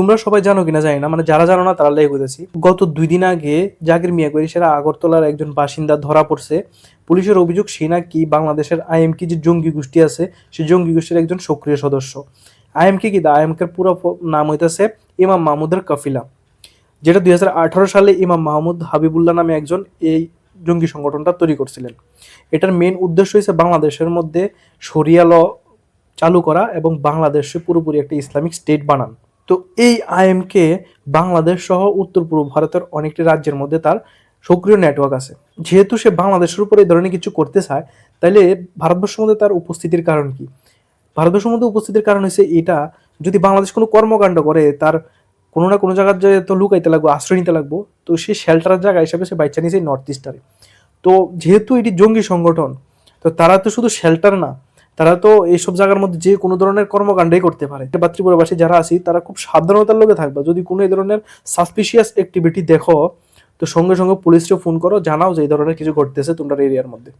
তোমরা সবাই জানো কিনা জানি না, মানে যারা জানো না তারা লেগে বলেছি। গত 2 দিন আগে জাকির মিয়া কুরেশিরা আগরতলার একজন বাসিন্দা ধরা পড়ছে। পুলিশের অভিযোগ সে নাকি বাংলাদেশের আইএমকে যে জঙ্গি গোষ্ঠী আছে সেই জঙ্গি গোষ্ঠীর একজন সক্রিয় সদস্য। আইএমকে কি দা আইএমকে পুরো নাম হইতেছে ইমাম মাহমুদের কাফিলা, যেটা 2018 সালে ইমাম মাহমুদ হাবিবুল্লাহ নামে একজন এই জঙ্গি সংগঠনটা তৈরি করছিলেন। এটার মেন উদ্দেশ্য হচ্ছে বাংলাদেশের মধ্যে শরিয়া ল চালু করা এবং বাংলাদেশে পুরোপুরি একটা ইসলামিক স্টেট বানান। তো এই আইএমকে বাংলাদেশ সহ উত্তর পূর্ব ভারতের অনেকটি রাজ্যের মধ্যে তার সক্রিয় নেটওয়ার্ক আছে। যেহেতু সে বাংলাদেশের উপর এই ধরনের কিছু করতে চায়, তাহলে ভারতবর্ষের মধ্যে তার উপস্থিতির কারণ কি? ভারতবর্ষের মধ্যে উপস্থিতির কারণ হচ্ছে এটা, যদি বাংলাদেশ কোনো কর্মকাণ্ড করে তার কোনো না কোনো জায়গার যে তো লুকাইতে লাগবো, আশ্রয় নিতে লাগবো, তো সে শেল্টারের জায়গা হিসাবে সে বাইচা নিয়েছে নর্থ ইস্টারে। তো যেহেতু এটি জঙ্গি সংগঠন, তো তারা তো শুধু শেল্টার না, তারা তো এইসব জায়গার মধ্যে যে কোনো ধরনের কর্মকাণ্ডই করতে পারে। বা ত্রিপুরাবাসী যারা আছি তারা খুব সাবধানতার লোকে থাকবে। যদি কোনো এই ধরনের সাসপিশিয়াস অ্যাক্টিভিটি দেখো, তো সঙ্গে সঙ্গে পুলিশকে ফোন করো, জানাও যে এই ধরনের কিছু ঘটতেছে তোমরা এরিয়ার মধ্যে।